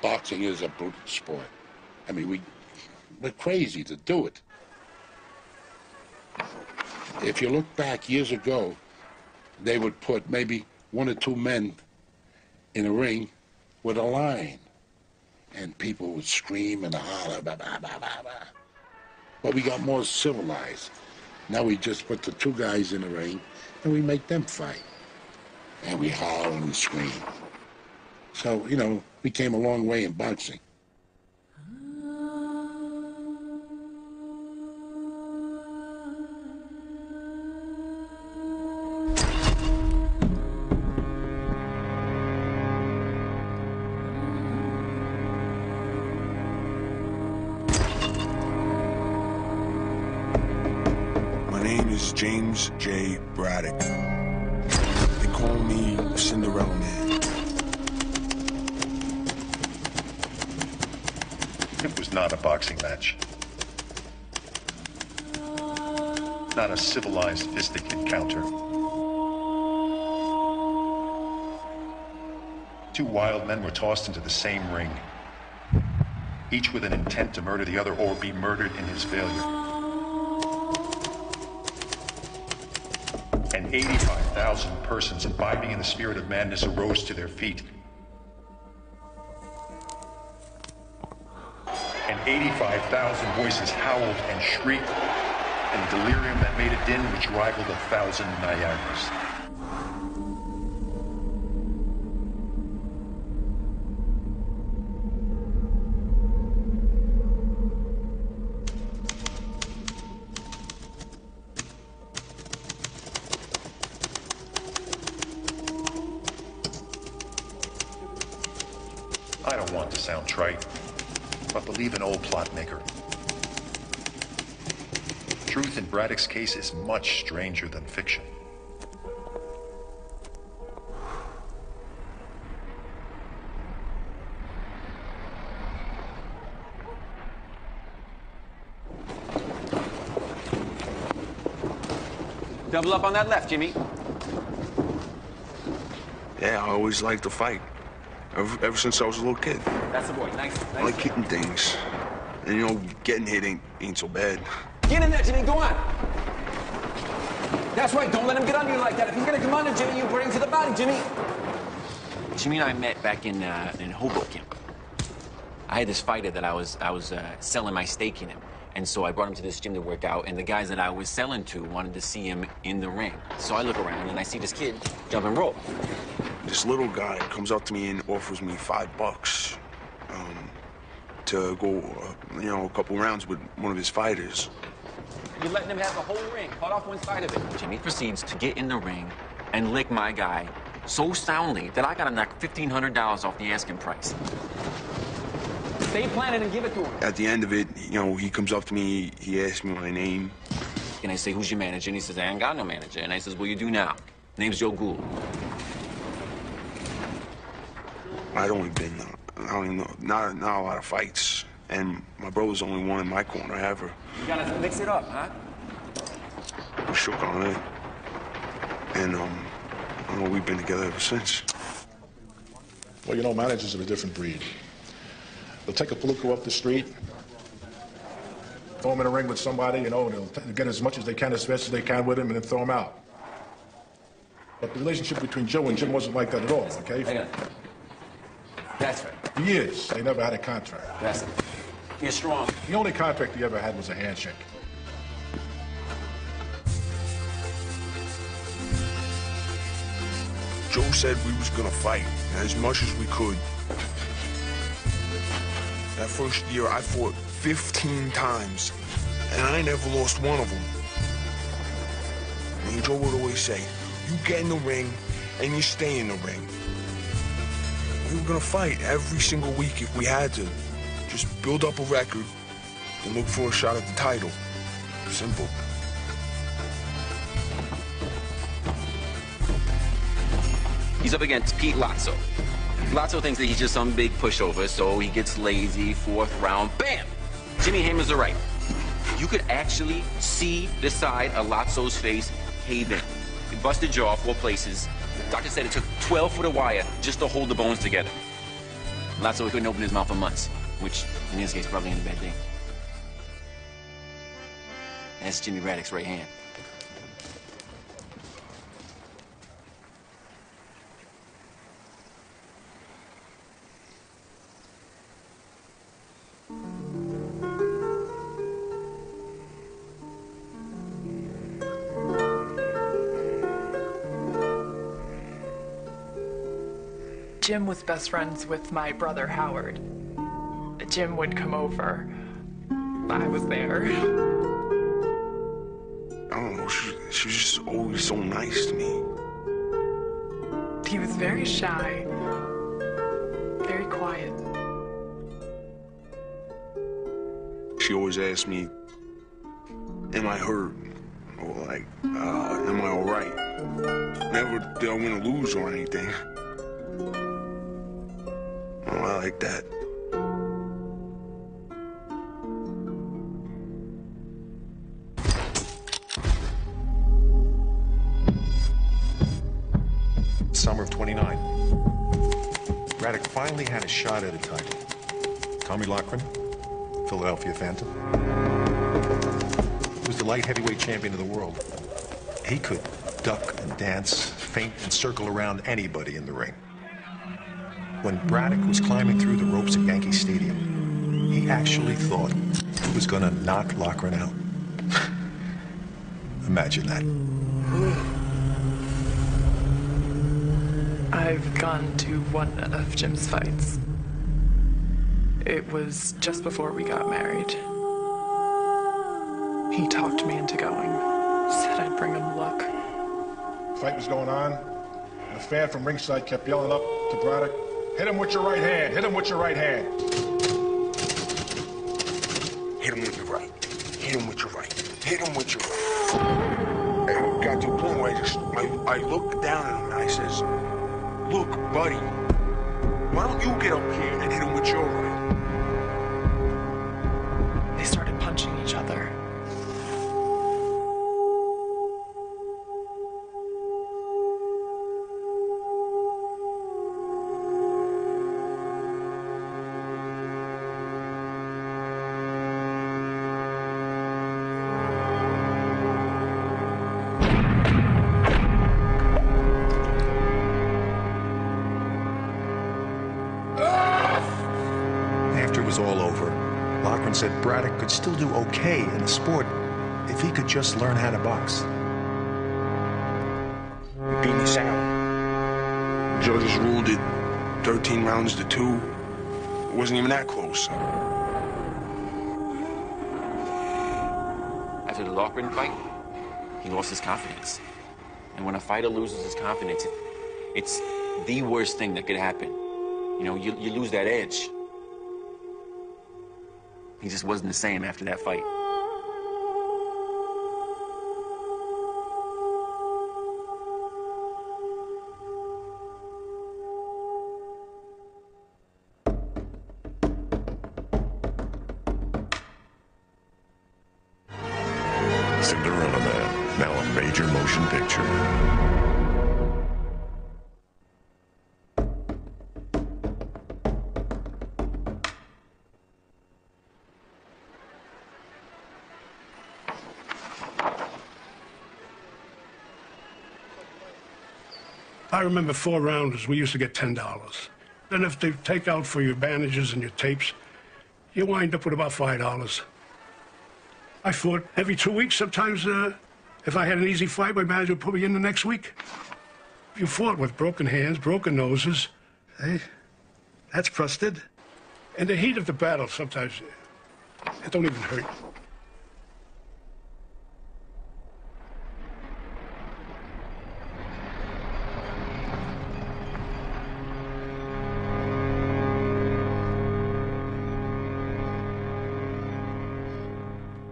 boxing is a brutal sport. I mean, we're crazy to do it. If you look back years ago, they would put maybe 1 or 2 men in a ring with a line, and people would scream and holler, blah, blah, blah, blah, blah. But we got more civilized. Now we just put the 2 guys in the ring, and we make them fight. And we holler and we scream. So, you know, we came a long way in boxing. My name is James J. Braddock. They call me Cinderella Man. It was not a boxing match. Not a civilized fistic encounter. 2 wild men were tossed into the same ring, each with an intent to murder the other or be murdered in his failure. And 85,000 persons imbibing in the spirit of madness arose to their feet. And 85,000 voices howled and shrieked in a delirium that made a din which rivaled 1,000 Niagaras. I don't want to sound trite, but believe an old plot maker. Truth in Braddock's case is much stranger than fiction. Double up on that left, Jimmy. Yeah, I always liked to fight. Ever since I was a little kid. That's the boy. Nice. I like hitting things. And, you know, getting hit ain't so bad. Get in there, Jimmy. Go on. That's right. Don't let him get on you like that. If he's gonna come on to Jimmy, you bring him to the body, Jimmy. Jimmy and I met back in Hoboken. I had this fighter that I was selling my stake in him. And so I brought him to this gym to work out, and the guys that I was selling to wanted to see him in the ring. So I look around, and I see this kid jump and roll. This little guy comes up to me and offers me $5 to go, you know, a couple rounds with one of his fighters. You're letting him have the whole ring, cut off one side of it. Jimmy proceeds to get in the ring and lick my guy so soundly that I gotta knock $1,500 off the asking price. Stay planted and give it to him. At the end of it, you know, he comes up to me, he asks me my name. And I say, who's your manager? And he says, I ain't got no manager. And I says, well, you do now. Name's Joe Gould. I don't even know, not a lot of fights. And my brother's the only one in my corner ever. You gotta mix it up, huh? We shook on it. And, I know we've been together ever since. Well, you know, managers are a different breed. They'll take a Palooka off the street, throw him in a ring with somebody, you know, they'll get as much as they can, as fast as they can with him, and then throw him out. But the relationship between Joe and Jim wasn't like that at all, okay? Hang on. That's right. For years, they never had a contract. That's it. You're strong. The only contract he ever had was a handshake. Joe said we was gonna fight as much as we could. That first year, I fought 15 times, and I never lost one of them. And Joe would always say, you get in the ring, and you stay in the ring. We were gonna fight every single week if we had to. Just build up a record and look for a shot at the title. Simple. He's up against Pete Lotso. Lotso thinks that he's just some big pushover, so he gets lazy. 4th round, bam! Jimmy hammers the right. You could actually see the side of Lotso's face cave in. He busted jaw 4 places. The doctor said it took 12 foot of wire just to hold the bones together. Lots so he couldn't open his mouth for months, which in his case probably ain't a bad thing. That's Jimmy Braddock's right hand. Jim was best friends with my brother Howard. Jim would come over. I was there. I don't know, she was just always so nice to me. He was very shy, very quiet. She always asked me, am I hurt? Or like, am I all right? Never did I win or lose or anything. Oh, I like that. Summer of '29. Braddock finally had a shot at a title. Tommy Loughran, Philadelphia Phantom, was the light heavyweight champion of the world. He could duck and dance, feint and circle around anybody in the ring. When Braddock was climbing through the ropes at Yankee Stadium, he actually thought he was gonna knock Loughran out. Imagine that. I've gone to one of Jim's fights. It was just before we got married. He talked me into going. Said I'd bring him luck. Fight was going on, and a fan from ringside kept yelling up to Braddock, "Hit him with your right hand, hit him with your right hand." Hit him with your right. Hit him with your right. Hit him with your right. And it got to a point where I looked down at him and I says, "Look, buddy, why don't you get up here and hit him with your right?" They started punching each other. After it was all over, Loughran said Braddock could still do okay in the sport if he could just learn how to box. He beat me sound. Judges ruled it 13 rounds to 2. It wasn't even that close. After the Loughran fight, he lost his confidence. And when a fighter loses his confidence, it's the worst thing that could happen. You know, you lose that edge. He just wasn't the same after that fight. Cinderella Man, now a major motion picture. I remember 4 rounders, we used to get $10. Then if they take out for your bandages and your tapes, you wind up with about $5. I fought every 2 weeks. Sometimes, if I had an easy fight, my manager would put me in the next week. You fought with broken hands, broken noses. Hey, that's busted. In the heat of the battle, sometimes it don't even hurt.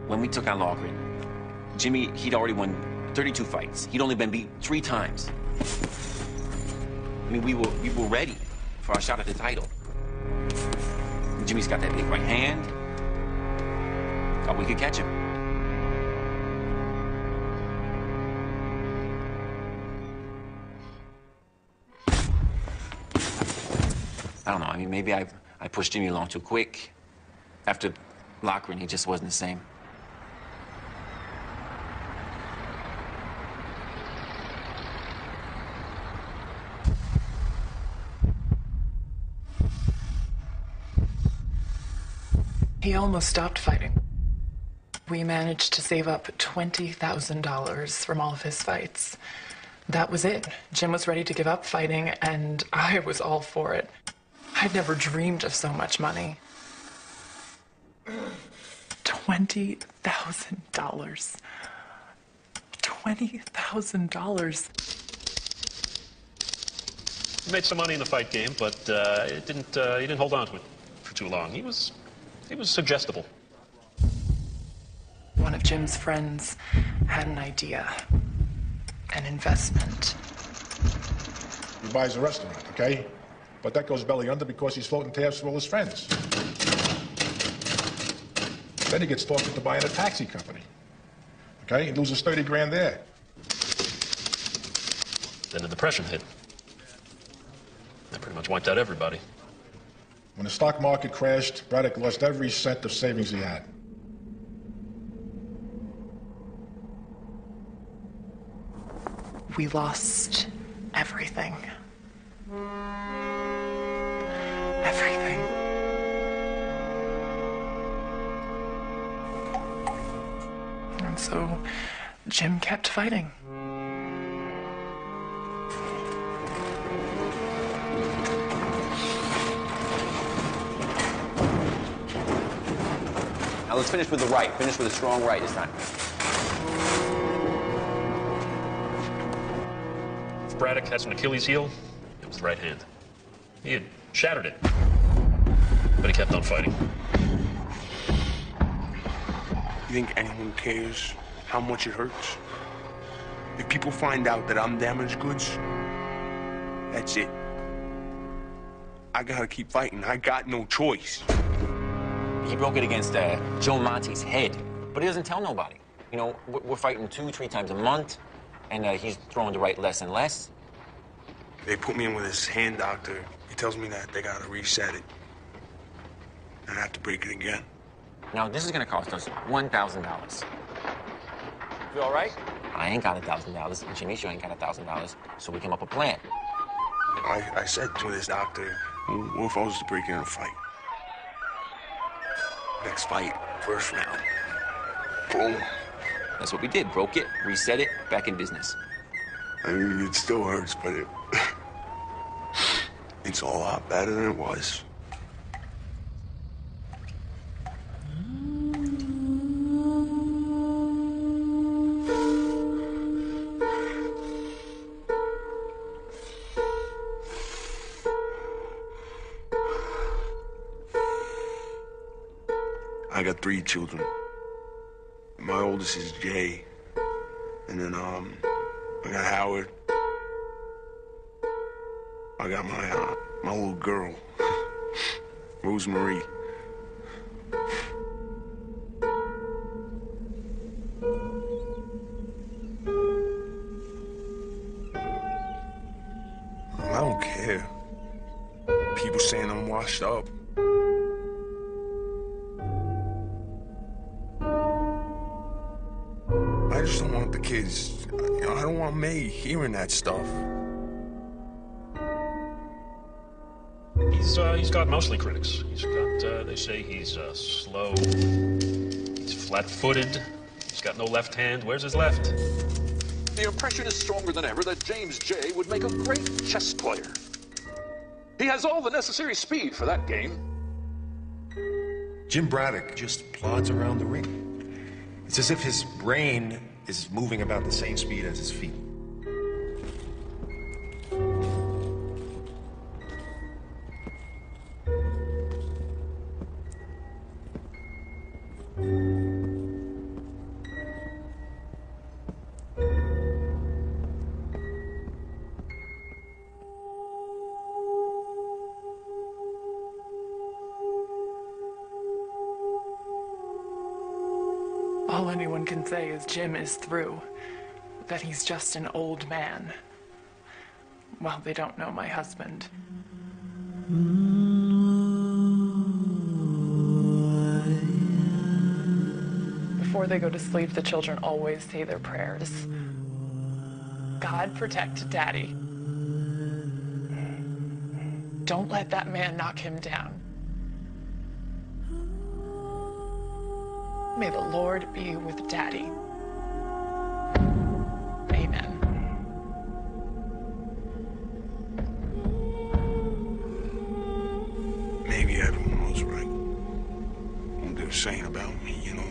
When we took on Loughran, Jimmy, he'd already won 32 fights. He'd only been beat 3 times. I mean, we were ready for our shot at the title. And Jimmy's got that big right hand. Thought we could catch him. I don't know. I mean, maybe I pushed Jimmy along too quick. After locker room, he just wasn't the same. He almost stopped fighting. We managed to save up $20,000 from all of his fights. That was it. Jim was ready to give up fighting, and I was all for it. I'd never dreamed of so much money. $20,000. $20,000. He made some money in the fight game, but he didn't hold on to it for too long. He was suggestible. One of Jim's friends had an idea, an investment. He buys a restaurant, okay? But that goes belly under because he's floating tabs for all his friends. Then he gets talked into buying a taxi company. Okay? He loses 30 grand there. Then the depression hit. That pretty much wiped out everybody. When the stock market crashed, Braddock lost every cent of savings he had. We lost everything. Everything. And so Jim kept fighting. Now let's finish with the right. Finish with a strong right this time. If Braddock has an Achilles heel, it was the right hand. He had shattered it, but he kept on fighting. You think anyone cares how much it hurts? If people find out that I'm damaged goods, that's it. I gotta keep fighting. I got no choice. He broke it against Joe Monte's head, but he doesn't tell nobody. You know, we're fighting 2-3 times a month, and he's throwing the right less and less. They put me in with this hand doctor. He tells me that they gotta reset it. And I have to break it again. Now, this is gonna cost us $1,000. You all right? I ain't got $1,000, and Jimmy sure ain't got $1,000, so we came up with a plan. I said to this doctor, what if I was to break in a fight? Next fight, first round. Boom. That's what we did. Broke it, reset it, back in business. I mean, it still hurts, but it's a lot better than it was. I got 3 children. My oldest is Jay. And then, I got Howard. I got my little girl, Rosemary. I don't care. People saying I'm washed up. I just don't want the kids, I don't want May hearing that stuff. He's got mostly critics. He's got, they say he's slow, he's flat-footed, he's got no left hand. Where's his left? The impression is stronger than ever that James J. would make a great chess player. He has all the necessary speed for that game. Jim Braddock just plods around the ring. It's as if his brain is moving about the same speed as his feet. All anyone can say is Jim is through, that he's just an old man. Well, they don't know my husband. Before they go to sleep, the children always say their prayers. God protect Daddy. Don't let that man knock him down. May the Lord be with Daddy. Amen. Maybe everyone was right. What they were saying about me, you know.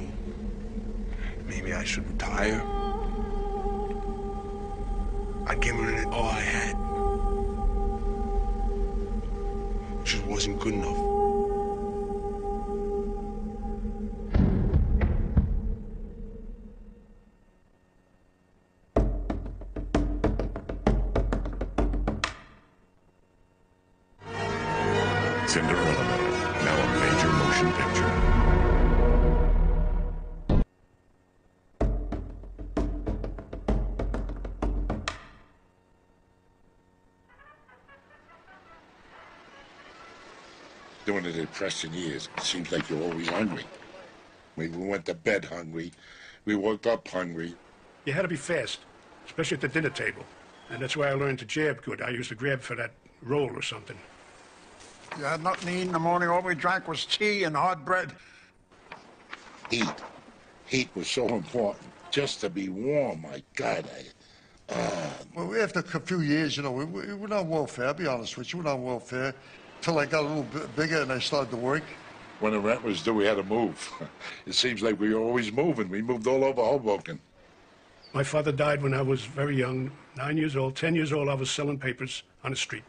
Maybe I should retire. I'd given it all I had. Just wasn't good enough. Cinderella Man, now a major motion picture. During the Depression years, it seems like you're always hungry. We went to bed hungry. We woke up hungry. You had to be fast, especially at the dinner table. And that's why I learned to jab good. I used to grab for that roll or something. You had nothing to eat in the morning. All we drank was tea and hard bread. Heat. Heat was so important. Just to be warm, my God. Well, after a few years, you know, we were on welfare, I'll be honest with you. We were on welfare till I got a little bit bigger and I started to work. When the rent was due, we had to move. It seems like we were always moving. We moved all over Hoboken. My father died when I was very young, 9 years old. 10 years old, I was selling papers on the street.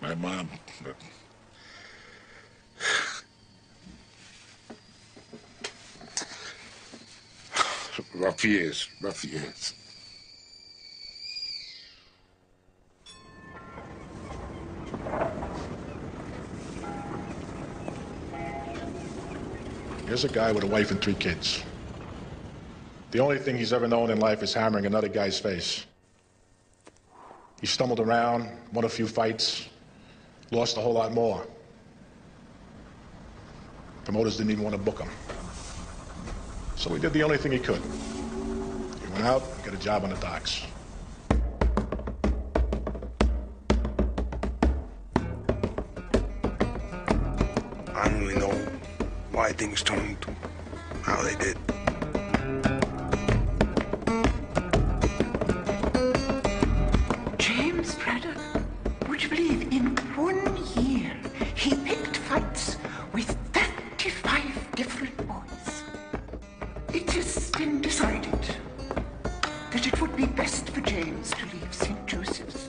My mom... Rough years, rough years. Here's a guy with a wife and 3 kids. The only thing he's ever known in life is hammering another guy's face. He stumbled around, won a few fights, lost a whole lot more. Promoters didn't even want to book him. So he did the only thing he could. He went out, got a job on the docks. I don't really know why things turned how they did. James Braddock, would you believe in 1 year he picked fights with 35 different boys? It has been decided that it would be best for James to leave St. Joseph's.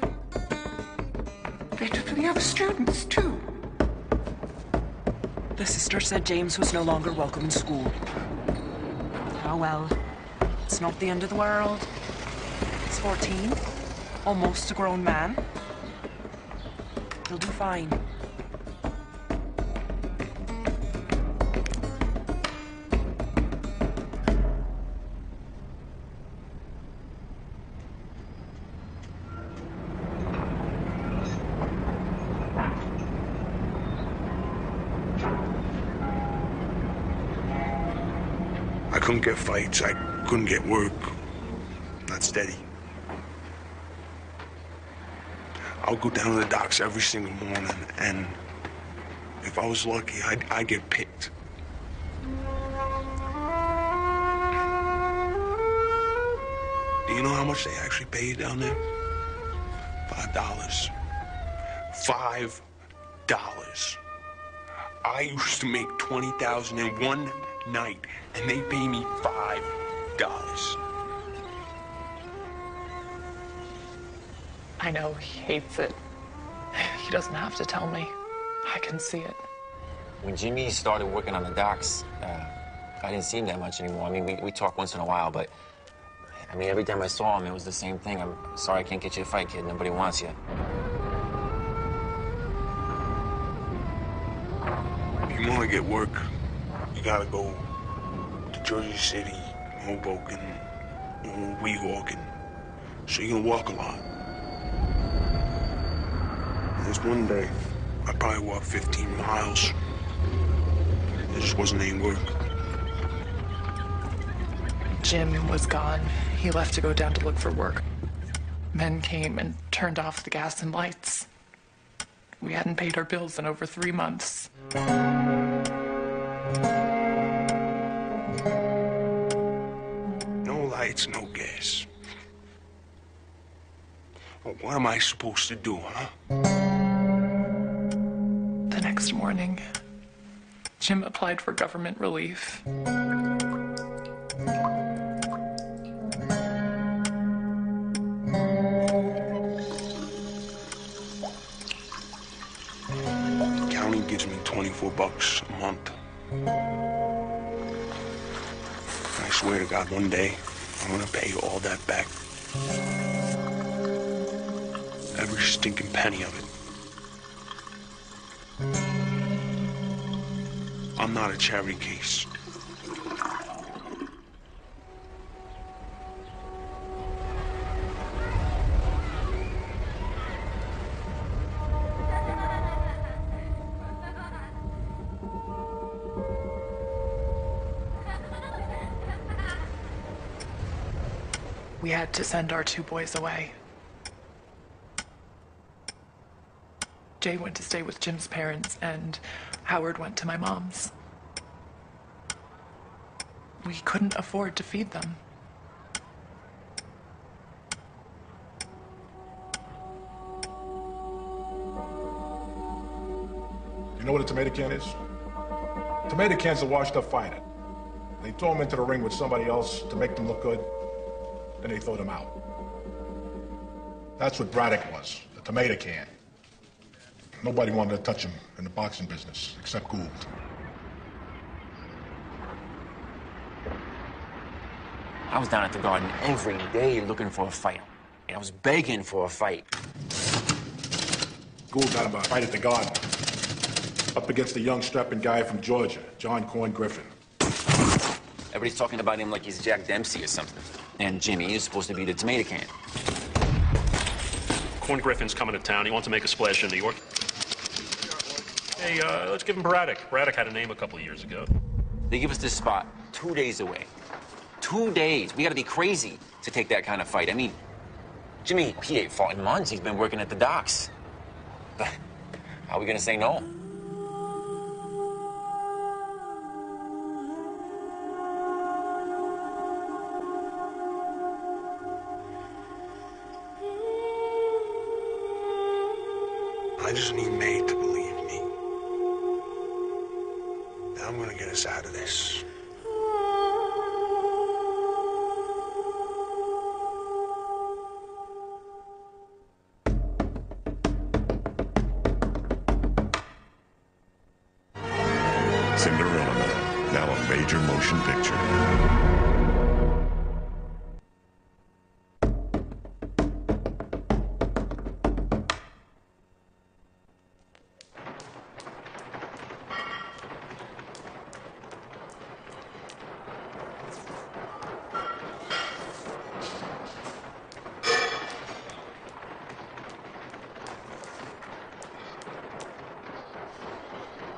Better for the other students, too. The sister said James was no longer welcome in school. Oh well, it's not the end of the world. He's 14, almost a grown man. He'll do fine. I couldn't get fights, I couldn't get work. Not steady. I would go down to the docks every single morning, and if I was lucky, I'd get picked. Do you know how much they actually pay you down there? $5. $5. I used to make $20,000 in one night, and they pay me $5. I know he hates it. He doesn't have to tell me. I can see it. When Jimmy started working on the docks, I didn't see him that much anymore. I mean, we talk once in a while, but I mean, every time I saw him, it was the same thing. I'm sorry I can't get you a fight, kid. Nobody wants you. If you want to get work, you gotta go to Jersey City, Hoboken, or Weehawken. So you're gonna walk a lot. There's one day I probably walked 15 miles. There just wasn't any work. Jim was gone. He left to go down to look for work. Men came and turned off the gas and lights. We hadn't paid our bills in over 3 months. No lights, no gas. Well, what am I supposed to do, huh? The next morning, Jim applied for government relief. The county gives me $24 a month. I swear to God, one day, I'm gonna pay you all that back. Every stinking penny of it. I'm not a charity case. We had to send our 2 boys away. Jay went to stay with Jim's parents, and Howard went to my mom's. We couldn't afford to feed them. You know what a tomato can is? Tomato cans are washed up fighter. They throw them into the ring with somebody else to make them look good, then they throw them out. That's what Braddock was, a tomato can. Nobody wanted to touch him in the boxing business, except Gould. I was down at the Garden every day looking for a fight. And I was begging for a fight. Gould got him a fight at the Garden, up against a young strapping guy from Georgia, John Corn Griffin. Everybody's talking about him like he's Jack Dempsey or something. And Jimmy is supposed to be the tomato can. Corn Griffin's coming to town. He wants to make a splash in New York. Hey, let's give him Braddock. Braddock had a name a couple of years ago. They give us this spot 2 days away. 2 days. We gotta be crazy to take that kind of fight. I mean, Jimmy, he ain't fought in months. He's been working at the docks. How are we gonna say no? I just need May to believe me. Now I'm gonna get us out of this. Cinderella Man, now a major motion picture.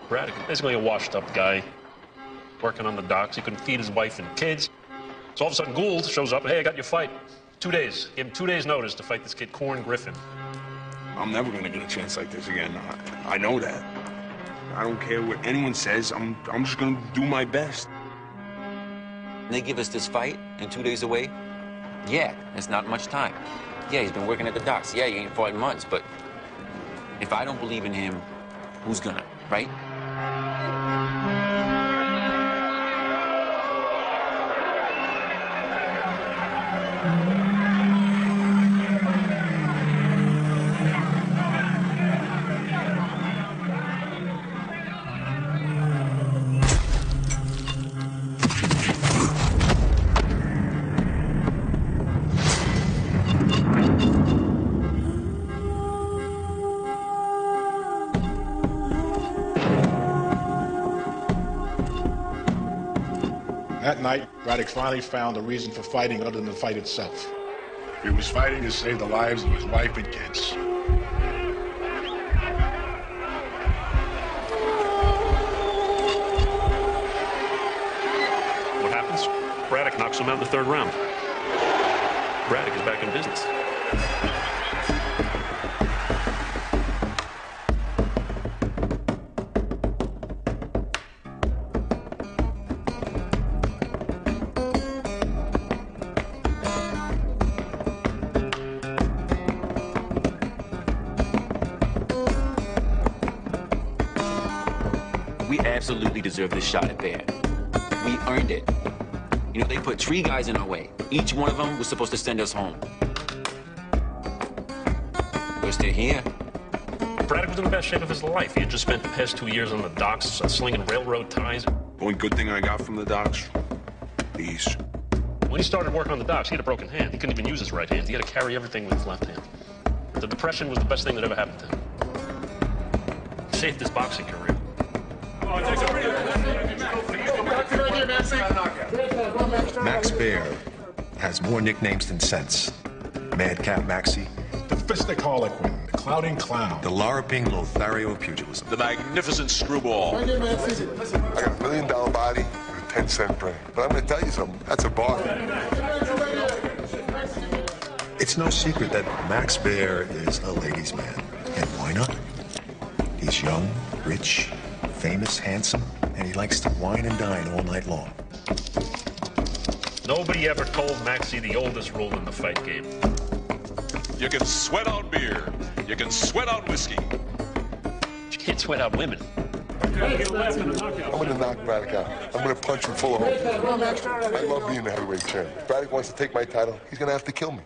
Braddock, basically a washed-up guy, working on the docks. He couldn't feed his wife and kids. So all of a sudden, Gould shows up. Hey, I got your fight. 2 days. Give him 2 days' notice to fight this kid, Corn Griffin. I'm never gonna get a chance like this again. I know that. I don't care what anyone says. I'm just gonna do my best. They give us this fight and 2 days away? Yeah, it's not much time. Yeah, he's been working at the docks. Yeah, he ain't fought in months, but if I don't believe in him, who's gonna, right? That night, Braddock finally found a reason for fighting other than the fight itself. He was fighting to save the lives of his wife and kids. knocks him out in the third round. Braddock is back in business. We absolutely deserve this shot at Bear. We earned it. You know, they put 3 guys in our way. Each one of them was supposed to send us home. We're still here. Braddock was in the best shape of his life. He had just spent the past 2 years on the docks slinging railroad ties. Only good thing I got from the docks, peace. When he started working on the docks, he had a broken hand. He couldn't even use his right hand. He had to carry everything with his left hand. The depression was the best thing that ever happened to him. It saved his boxing career. Max Baer has more nicknames than sense. Madcap Maxie, The fistic harlequin, the clouding clown. the larping Lothario of pugilism. The magnificent screwball. I got $1 million body and a 10-cent brain. But I'm going to tell you something. That's a bargain. It's no secret that Max Baer is a ladies' man. And why not? He's young, rich, famous, handsome, and he likes to wine and dine all night long. Nobody ever told Maxie the oldest rule in the fight game. You can sweat out beer. You can sweat out whiskey. You can't sweat out women. I'm going to knock Braddock out. I'm going to punch him full of hope. I love being the heavyweight champ. If Braddock wants to take my title, he's going to have to kill me.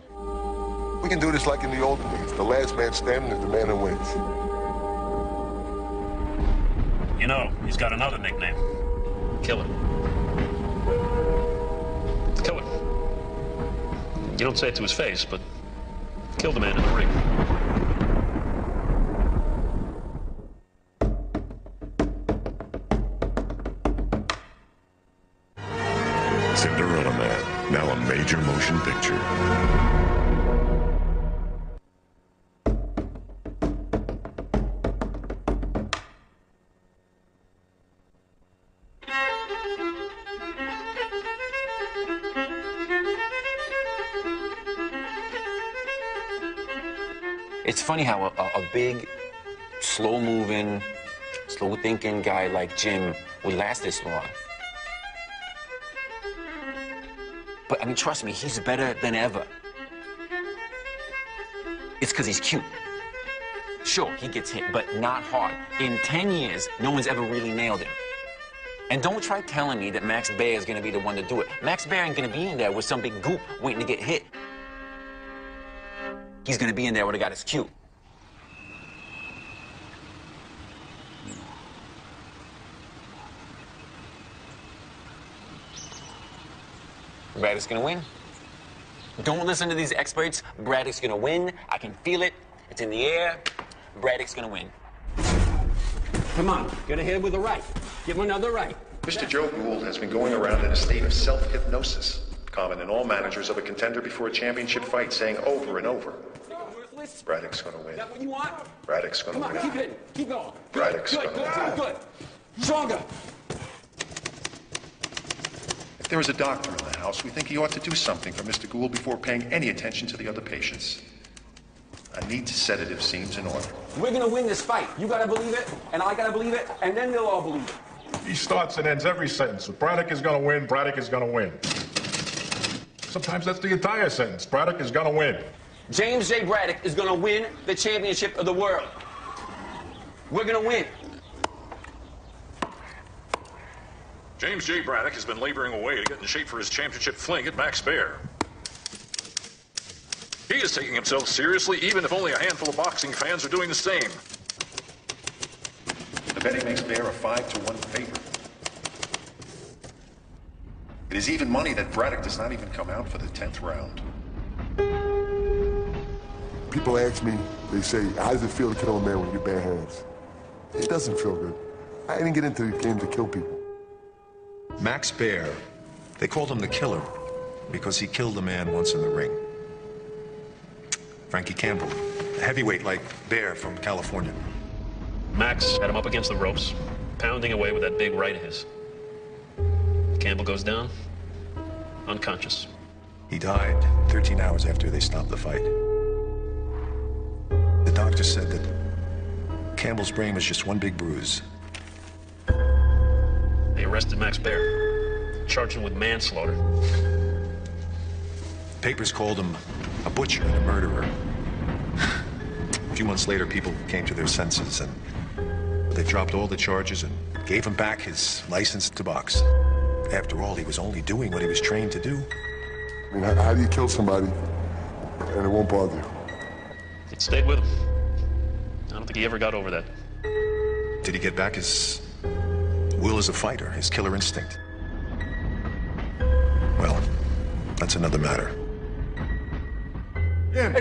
We can do this like in the olden days. The last man standing is the man who wins. You know, he's got another nickname. Killer. Killer. You don't say it to his face, but killed a man in the ring. Cinderella Man, now a major motion picture. It's funny how a big, slow-moving, slow-thinking guy like Jim would last this long. But, I mean, trust me, he's better than ever. It's because he's cute. Sure, he gets hit, but not hard. In 10 years, no one's ever really nailed him. And don't try telling me that Max Baer is going to be the one to do it. Max Baer ain't going to be in there with some big goop waiting to get hit. He's going to be in there with a guy that's cute. Braddock's going to win. Don't listen to these experts. Braddock's going to win. I can feel it. It's in the air. Braddock's going to win. Come on, get ahead with a right. Give him another right. Mr. Joe Gould has been going around in a state of self-hypnosis, common in all managers of a contender before a championship fight, saying over and over, Braddock's going to win. Is that what you want? Braddock's going to Come win. on, keep hitting. Keep going. Braddock's Good, going to good, win. good, good. Stronger. If there is a doctor in the house, we think he ought to do something for Mr. Gould before paying any attention to the other patients. A neat sedative seems in order. We're gonna win this fight. You gotta believe it, and I gotta believe it, and then they'll all believe it. He starts and ends every sentence with Braddock is going to win, Braddock is going to win. Sometimes that's the entire sentence. Braddock is going to win. James J. Braddock is gonna win the championship of the world. We're gonna win. James J. Braddock has been laboring away to get in shape for his championship fling at Max Baer. He is taking himself seriously, even if only a handful of boxing fans are doing the same. The betting makes Baer a 5-1 favorite. It is even money that Braddock does not even come out for the 10th round. People ask me, they say, how does it feel to kill a man with your bare hands? It doesn't feel good. I didn't get into the game to kill people. Max Baer, they called him the Killer because he killed a man once in the ring. Frankie Campbell, a heavyweight like Baer from California. Max had him up against the ropes, pounding away with that big right of his. Campbell goes down. unconscious. He died 13 hours after they stopped the fight. The doctor said that Campbell's brain was just one big bruise. They arrested Max Baer, charged him with manslaughter. Papers called him a butcher and a murderer. A few months later, people came to their senses and they dropped all the charges and gave him back his license to box. After all, he was only doing what he was trained to do. I mean, how do you kill somebody and it won't bother you? It stayed with him. I don't think he ever got over that. Did he get back his will as a fighter, his killer instinct? Well, that's another matter. Jim,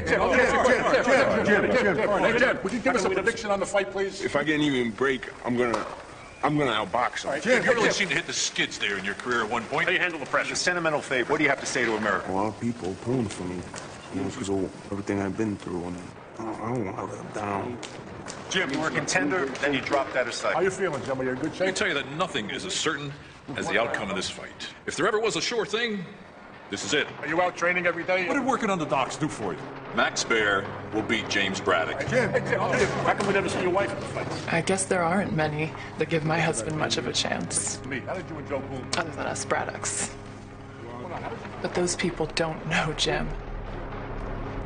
would you give us a prediction on the fight, please? If I get an even break, I'm gonna outbox him. Jim, you really seem to hit the skids there in your career at one point. How do you handle the pressure? A sentimental favor. What do you have to say to America? A lot of people pulling for me, you know, because of everything I've been through, and I don't want to let them down. Jim, you were a contender, then you dropped that aside. How you feeling, Jim? Are you in good I shape? can tell you that nothing is as certain as the outcome of this fight. If there ever was a sure thing, this is it. Are you out training every day? What did working on the docks do for you? Max Baer will beat James Braddock. Jim, how come we never see your wife in the fight? I guess there aren't many that give my husband much of a chance. Me, how did you and Joe Boone? Other than us Braddocks. But those people don't know Jim.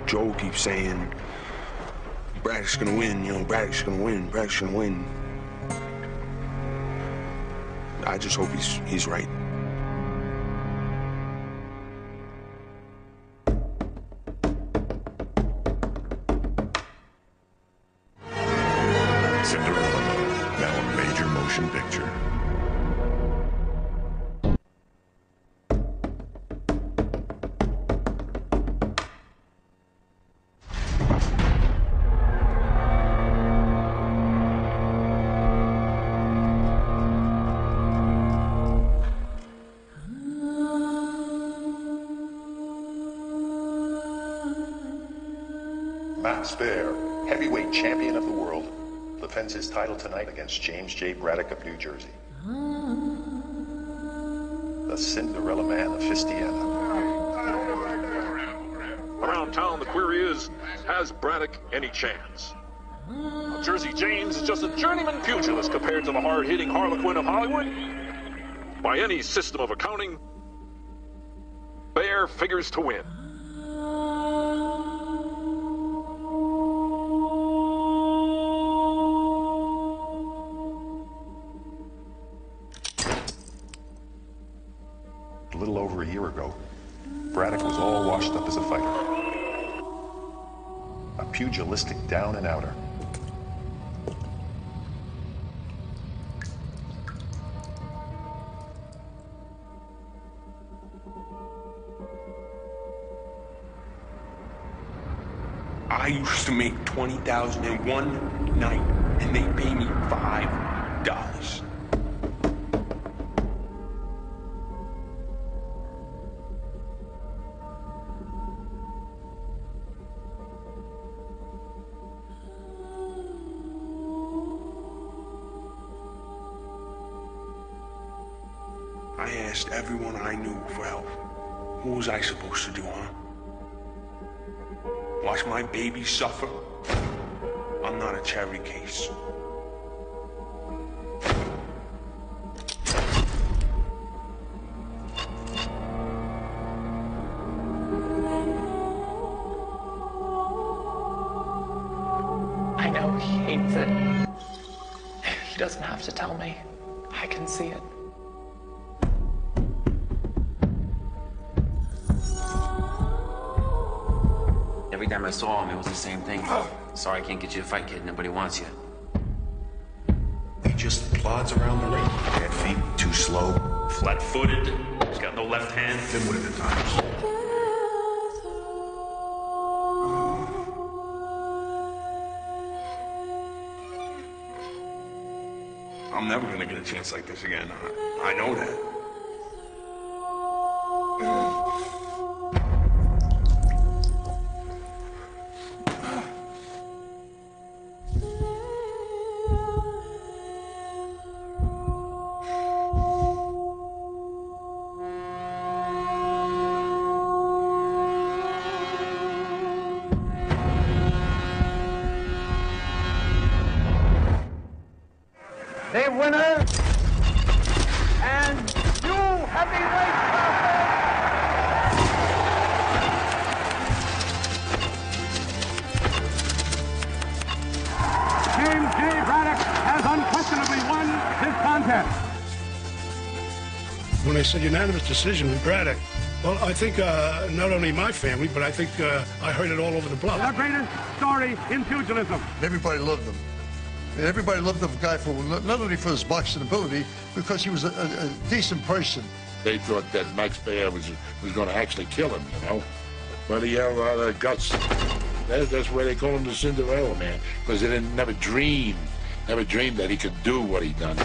Joe keeps saying, Braddock's gonna win, you know, Braddock's gonna win, Braddock's gonna win. I just hope he's right. Cinderella Man, now a major motion picture. Max Baer, heavyweight champion of the world, defends his title tonight against James J. Braddock of New Jersey. The Cinderella Man of Fistiana. Around town, the query is, has Braddock any chance? Well, Jersey James is just a journeyman pugilist compared to the hard-hitting Harlequin of Hollywood. By any system of accounting, Baer figures to win. A little over a year ago, Braddock was all washed up as a fighter. A pugilistic down and outer. I used to make $20,000 in one night, and they pay me $5. I asked everyone I knew for help. What was I supposed to do, huh? Watch my baby suffer? I'm not a cherry case. I know he hates it. He doesn't have to tell me. I can see it. Every time I saw him, it was the same thing. Sorry, I can't get you to fight, kid. Nobody wants you. He just plods around the ring. Bad feet, too slow. Flat-footed. He's got no left hand. Dimwitted at times. I'm never gonna get a chance like this again. I know that. When I said unanimous decision with Braddock, well, I think not only my family, but I think I heard it all over the block. The greatest story in pugilism. Everybody loved him. And everybody loved the guy for not only for his boxing ability, because he was a decent person. They thought that Max Baer was going to actually kill him, you know. But he had a lot of guts. That's why they call him the Cinderella Man, because they never dreamed that he could do what he done.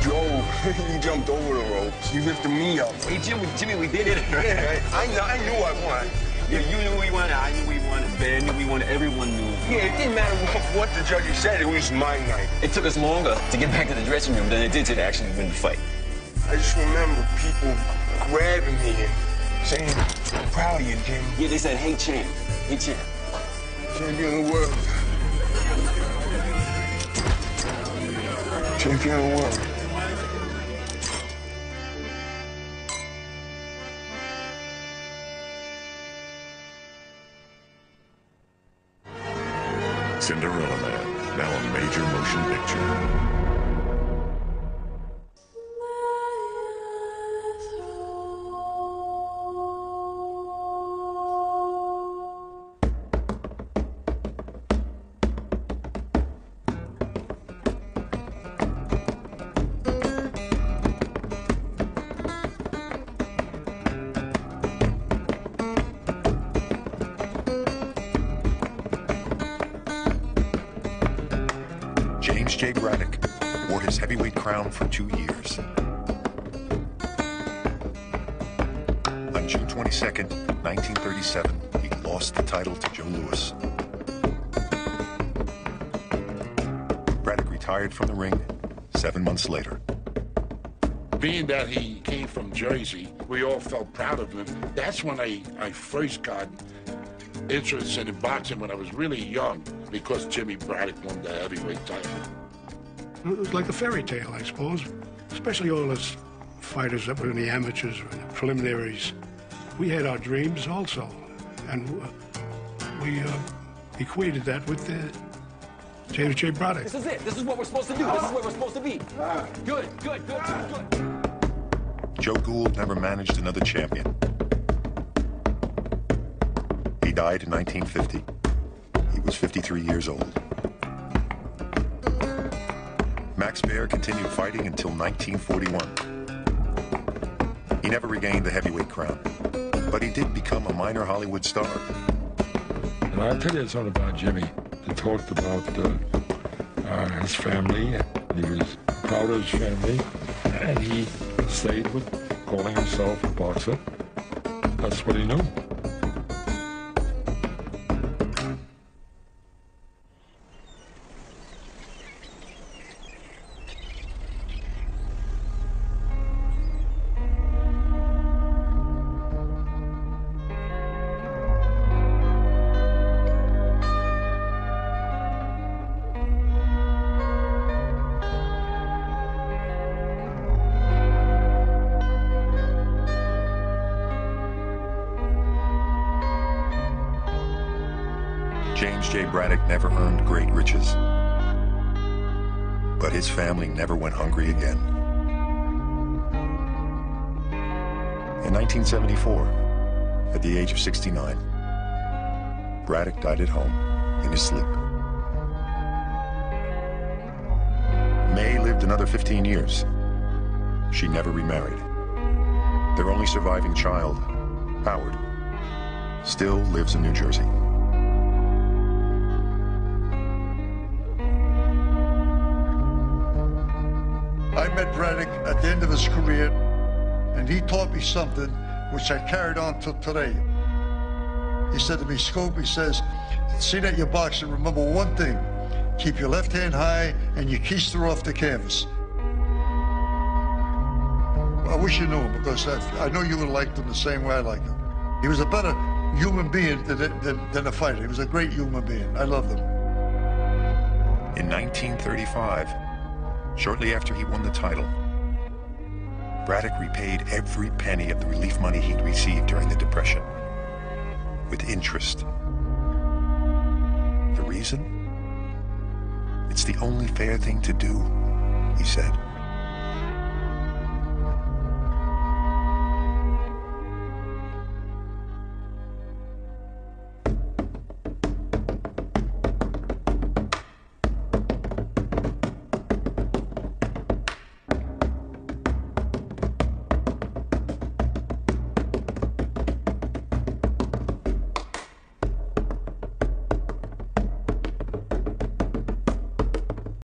Joe, he jumped over the ropes. He lifted me up. Hey, Jimmy, we did it. Yeah, I knew I won. Yeah, you knew we won. I knew we won. Ben knew we won. Everyone knew. Yeah, it didn't matter what the judges said. It was my night. It took us longer to get back to the dressing room than it did to actually win the fight. I just remember people grabbing me and saying, "I'm proud of you, Jim." Yeah, they said, "Hey, champ. Hey, champ. Champion of the world. Champion of the world." Cinderella Man, now a major motion picture. James J. Braddock wore his heavyweight crown for 2 years. On June 22nd, 1937, he lost the title to Joe Louis. Braddock retired from the ring 7 months later. Being that he came from Jersey, we all felt proud of him. That's when I first got interested in boxing, when I was really young, because Jimmy Braddock won the heavyweight title. It was like a fairy tale, I suppose, especially all those fighters that were in the amateurs or in the preliminaries. We had our dreams also, and we equated that with James J. Braddock. This is it. This is what we're supposed to do. This is where we're supposed to be. Good. Joe Gould never managed another champion. He died in 1950. He was 53 years old. Max Baer continued fighting until 1941. He never regained the heavyweight crown, but he did become a minor Hollywood star. And I'll tell you something about Jimmy. He talked about his family. He was proud of his family, and he stayed with calling himself a boxer. That's what he knew. James J. Braddock never earned great riches, but his family never went hungry again. In 1974, at the age of 69, Braddock died at home in his sleep. May lived another 15 years. She never remarried. Their only surviving child, Howard, still lives in New Jersey. I met Braddock at the end of his career, and he taught me something which I carried on till today. He said to me, Scope, he says, see that you're boxing, remember one thing, keep your left hand high and your keister off the canvas. I wish you knew him, because I know you would have liked him the same way I like him. He was a better human being than a fighter. He was a great human being. I loved him. In 1935, shortly after he won the title, Braddock repaid every penny of the relief money he'd received during the Depression, with interest. reason? It's the only fair thing to do, he said.